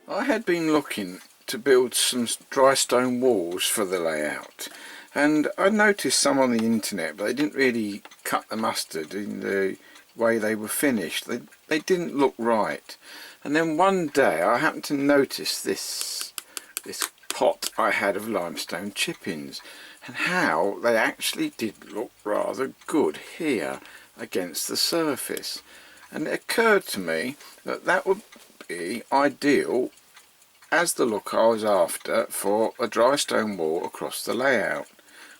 I had been looking to build some dry stone walls for the layout, and I noticed some on the internet, but they didn't really cut the mustard in the way they were finished. They didn't look right. And then one day I happened to notice this pot I had of limestone chippings, and how they actually did look rather good here against the surface. And it occurred to me that that would be ideal as the look I was after for a dry stone wall across the layout.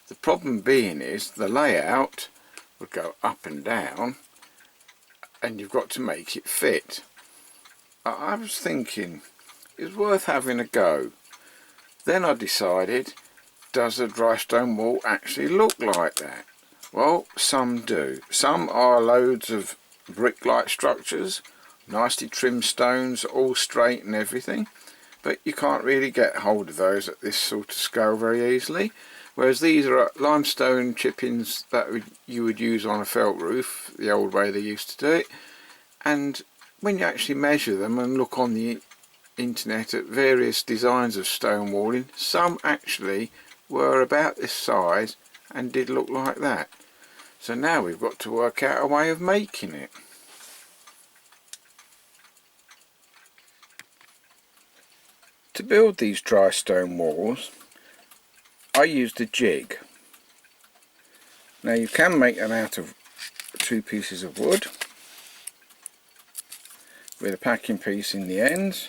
The problem being is the layout would go up and down, and you've got to make it fit. I was thinking it was worth having a go. Then I decided, does a dry stone wall actually look like that? Well, some do. Some are loads of brick-like structures, nicely trimmed stones, all straight and everything, but you can't really get hold of those at this sort of scale very easily. Whereas these are limestone chippings that you would use on a felt roof, the old way they used to do it. And when you actually measure them and look on the internet at various designs of stone walling, some actually were about this size and did look like that. So now we've got to work out a way of making it. To build these dry stone walls, I used a jig. Now you can make them out of 2 pieces of wood with a packing piece in the ends,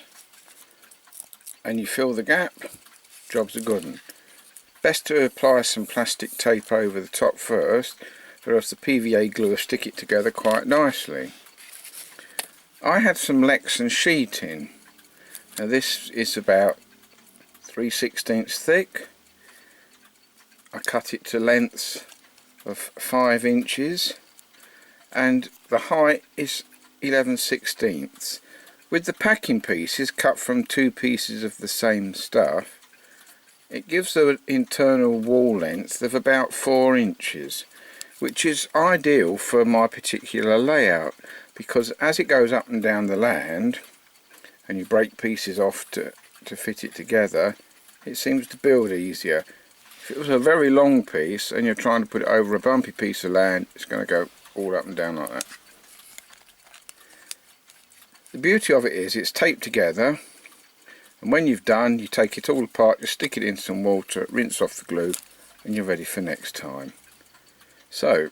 and you fill the gap, job's a good one. Best to apply some plastic tape over the top first, or else the PVA glue will stick it together quite nicely. I had some Lexan sheeting. Now this is about 3/16 thick. I cut it to lengths of 5 inches, and the height is 11/16. With the packing pieces cut from 2 pieces of the same stuff, it gives an internal wall length of about 4 inches, which is ideal for my particular layout, because as it goes up and down the land and you break pieces off to fit it together, it seems to build easier. If it was a very long piece and you're trying to put it over a bumpy piece of land, it's going to go all up and down like that. The beauty of it is it's taped together, and when you've done, you take it all apart, you stick it in some water, rinse off the glue, and you're ready for next time. So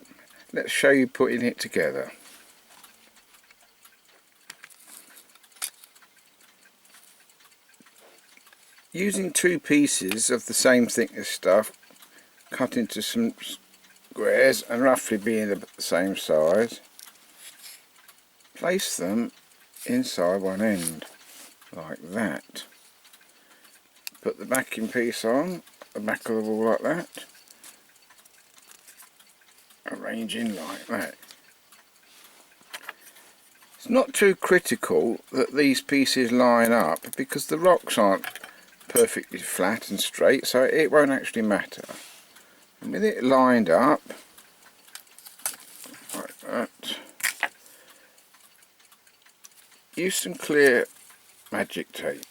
let's show you putting it together. Using 2 pieces of the same thickness stuff, cut into some squares and roughly being the same size, place them inside one end like that. Put the backing piece on the back of the wall like that, arranging like that. It's not too critical that these pieces line up, because the rocks aren't perfectly flat and straight, so it won't actually matter. And with it lined up like that, use some clear magic tape.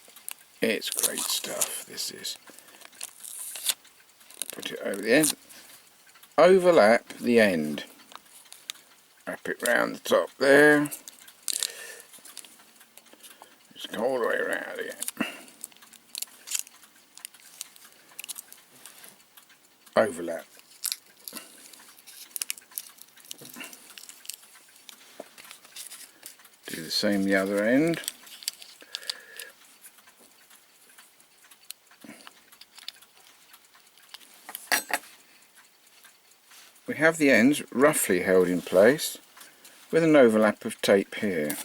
It's great stuff, this is. Put it over the end, overlap the end, wrap it round the top there, just go all the way around again. Overlap. Do the same the other end. We have the ends roughly held in place with an overlap of tape here.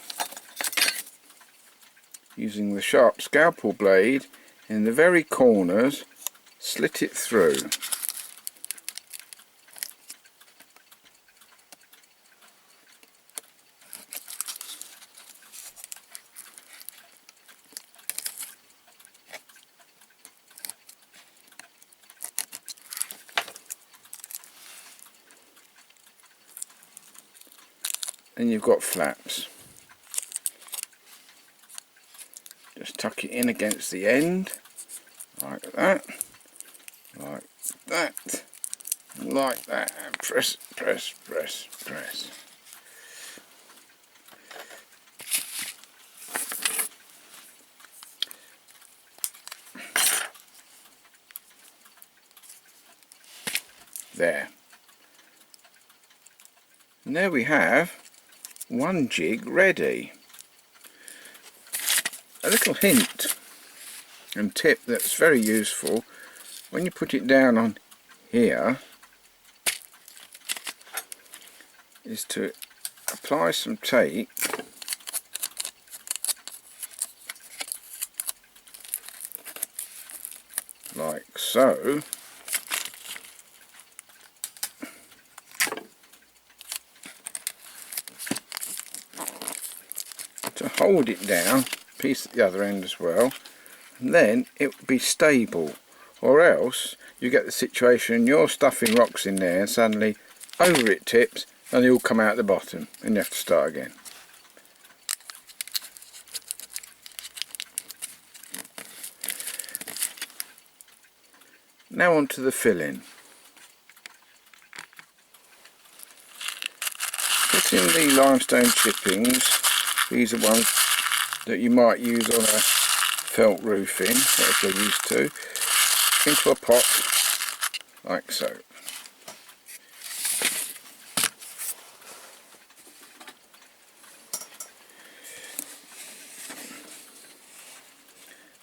Using the sharp scalpel blade in the very corners, slit it through. then you've got flaps. Just tuck it in against the end, like that, like that, like that, and press, press, press, press. There. And there we have one jig ready. A little hint and tip that's very useful: when you put it down on here, is to apply some tape like so, to hold it down, piece at the other end as well, and then it will be stable. Or else you get the situation you're stuffing rocks in there and suddenly over it tips and they all come out the bottom and you have to start again. Now on to the filling. Put in the limestone chippings. These are ones that you might use on a felt roofing, as you're used to, into a pot like so.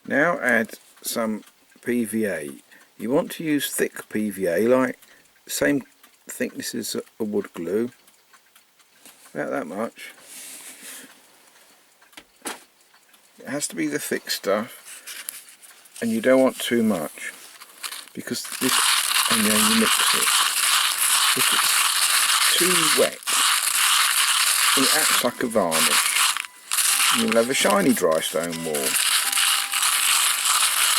Now add some PVA. You want to use thick PVA, like same thickness as a wood glue, about that much. It has to be the thick stuff, and you don't want too much, because this, and then you mix it. If it's too wet, it acts like a varnish. You'll have a shiny dry stone wall.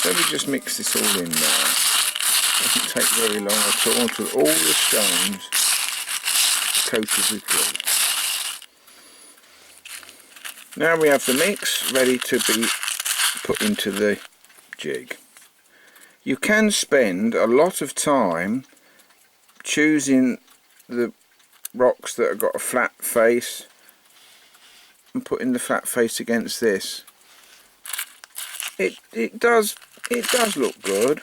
So we just mix this all in now. Doesn't take very long at all until all the stones are coated with glue. Now we have the mix ready to be put into the jig. You can spend a lot of time choosing the rocks that have got a flat face and putting the flat face against this. It does look good,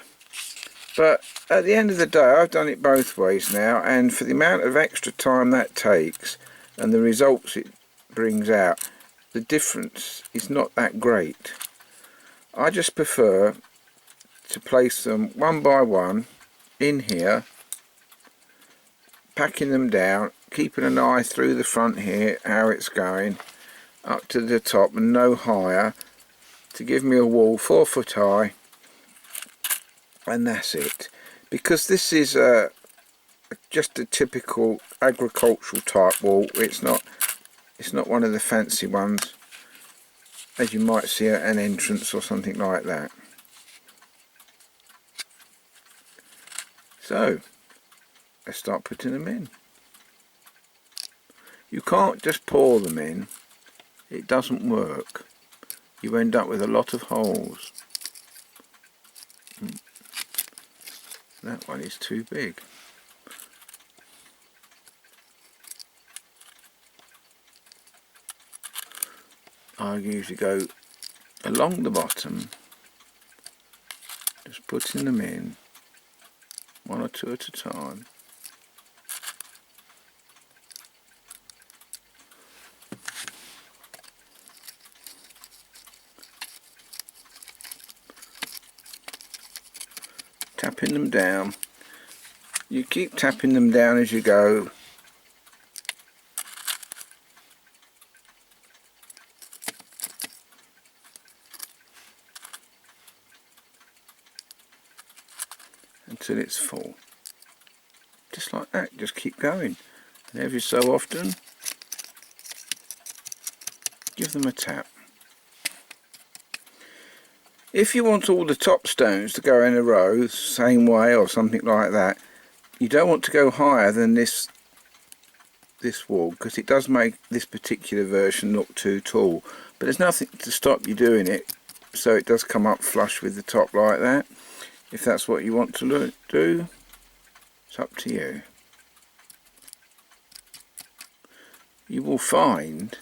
but at the end of the day I've done it both ways now, and for the amount of extra time that takes and the results it brings out, the difference is not that great. I just prefer to place them one by one in here, packing them down, keeping an eye through the front here how it's going up to the top and no higher, to give me a wall 4 foot high, and that's it. Because this is just a typical agricultural type wall. It's not one of the fancy ones as you might see at an entrance or something like that. So let's start putting them in. You can't just pour them in, it doesn't work. You end up with a lot of holes. That one is too big. I usually go along the bottom, just putting them in, 1 or 2 at a time. Tapping them down. You keep tapping them down as you go. Until it's full. Just like that, just keep going. And every so often, give them a tap. If you want all the top stones to go in a row, same way or something like that, you don't want to go higher than this this wall, because it does make this particular version look too tall, but there's nothing to stop you doing it so it does come up flush with the top like that. If that's what you want to do, it's up to you. You will find,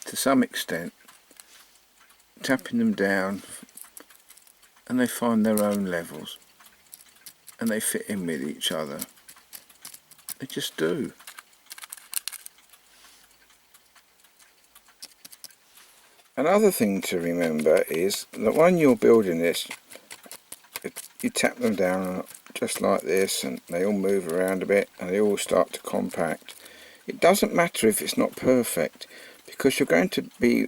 to some extent, tapping them down, and they find their own levels and they fit in with each other. They just do. Another thing to remember is that when you're building this, you tap them down just like this and they all move around a bit and they all start to compact. It doesn't matter if it's not perfect, because you're going to be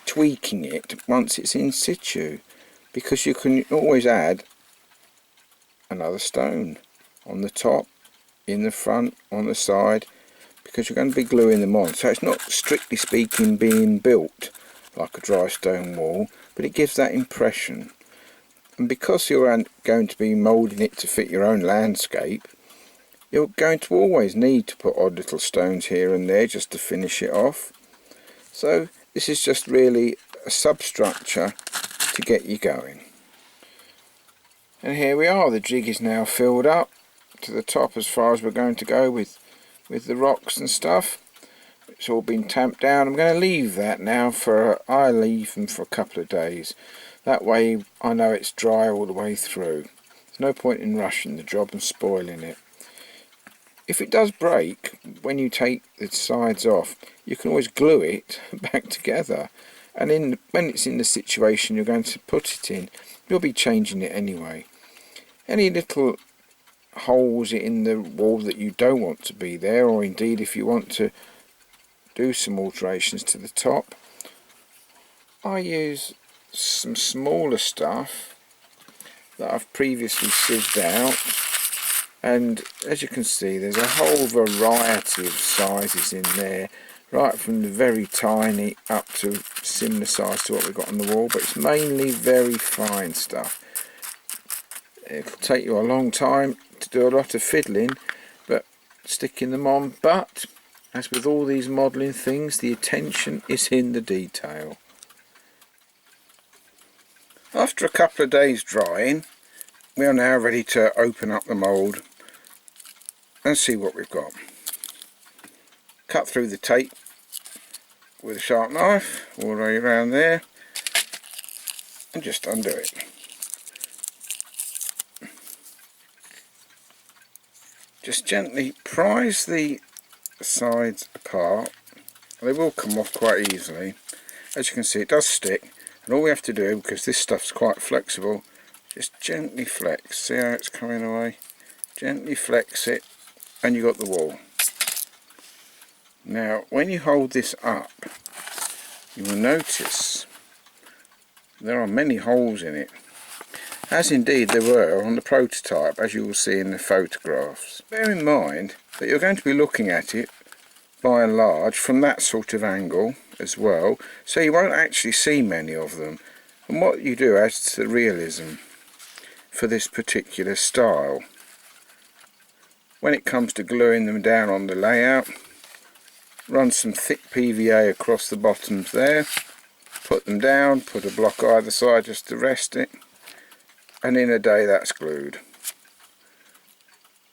tweaking it once it's in situ, because you can always add another stone on the top, in the front, on the side, because you're going to be gluing them on. So it's not strictly speaking being built like a dry stone wall, but it gives that impression. And because you're going to be moulding it to fit your own landscape, you're going to always need to put odd little stones here and there just to finish it off. So this is just really a substructure to get you going. And here we are, the jig is now filled up to the top as far as we're going to go with the rocks and stuff. It's all been tamped down. I'm going to leave that now I leave them for a couple of days. That way I know it's dry all the way through. There's no point in rushing the job and spoiling it. If it does break, when you take the sides off, you can always glue it back together. And when it's in the situation you're going to put it in, you'll be changing it anyway. Any little holes in the wall that you don't want to be there, or indeed if you want to do some alterations to the top, I use some smaller stuff that I've previously sieved out, and as you can see there's a whole variety of sizes in there, right from the very tiny up to similar size to what we've got on the wall, but it's mainly very fine stuff. It'll take you a long time to do a lot of fiddling, but sticking them on. But as with all these modelling things, the attention is in the detail. After a couple of days drying, we are now ready to open up the mould and see what we've got. Cut through the tape with a sharp knife all the way around there and just undo it. Just gently prise the sides apart. They will come off quite easily. As you can see, it does stick, and all we have to do, because this stuff's quite flexible, just gently flex. See how it's coming away? Gently flex it and you got the wall. Now when you hold this up, you will notice there are many holes in it, as indeed there were on the prototype, as you will see in the photographs. Bear in mind that you're going to be looking at it by and large from that sort of angle as well, so you won't actually see many of them, and what you do adds to the realism for this particular style. When it comes to gluing them down on the layout, run some thick PVA across the bottoms there, put them down, put a block either side just to rest it, and in a day that's glued.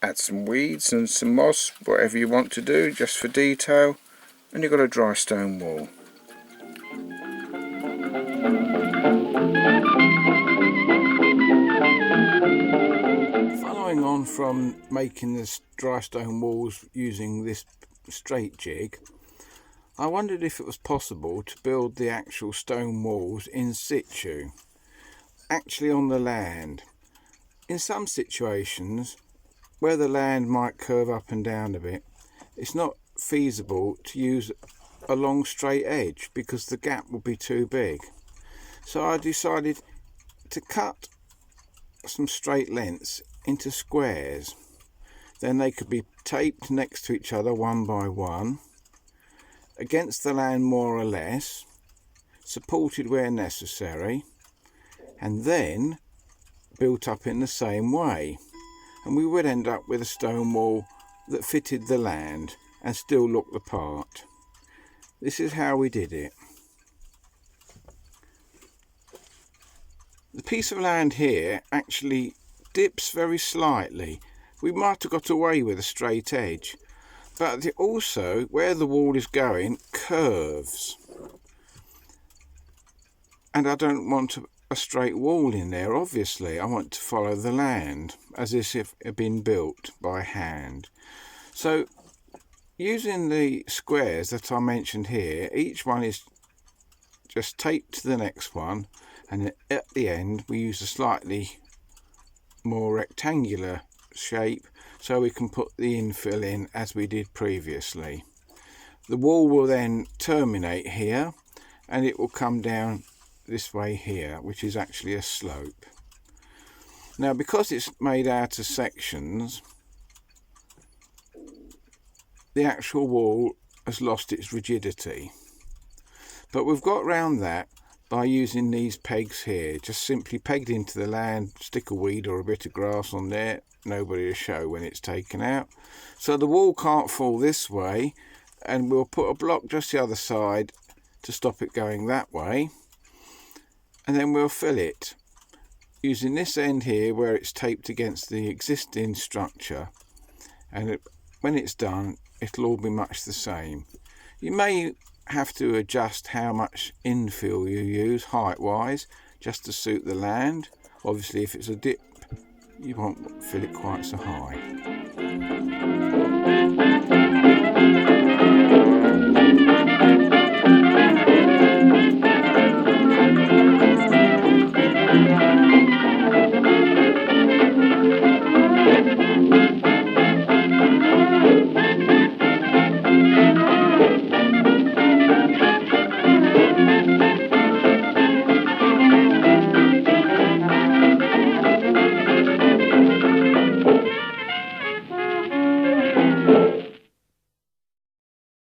Add some weeds and some moss, whatever you want to do just for detail, and you've got a dry stone wall. Following on from making this dry stone walls using this straight jig, I wondered if it was possible to build the actual stone walls in situ, actually on the land. In some situations where the land might curve up and down a bit, it's not feasible to use a long straight edge because the gap will be too big. So I decided to cut some straight lengths into squares. Then they could be taped next to each other one by one, against the land more or less, supported where necessary, and then built up in the same way. And we would end up with a stone wall that fitted the land and still looked the part. This is how we did it. The piece of land here actually dips very slightly. We might have got away with a straight edge, but also where the wall is going curves. And I don't want a straight wall in there, obviously. I want to follow the land as if it had been built by hand. So using the squares that I mentioned here, each one is just taped to the next one, and at the end we use a slightly more rectangular shape so we can put the infill in as we did previously. The wall will then terminate here and it will come down this way here, which is actually a slope. Now, because it's made out of sections, the actual wall has lost its rigidity, but we've got round that by using these pegs here, just simply pegged into the land, stick a weed or a bit of grass on there, nobody will show when it's taken out. So the wall can't fall this way, and we'll put a block just the other side to stop it going that way, and then we'll fill it using this end here where it's taped against the existing structure, and when it's done it'll all be much the same. You may have to adjust how much infill you use height wise just to suit the land. Obviously if it's a dip you won't fill it quite so high.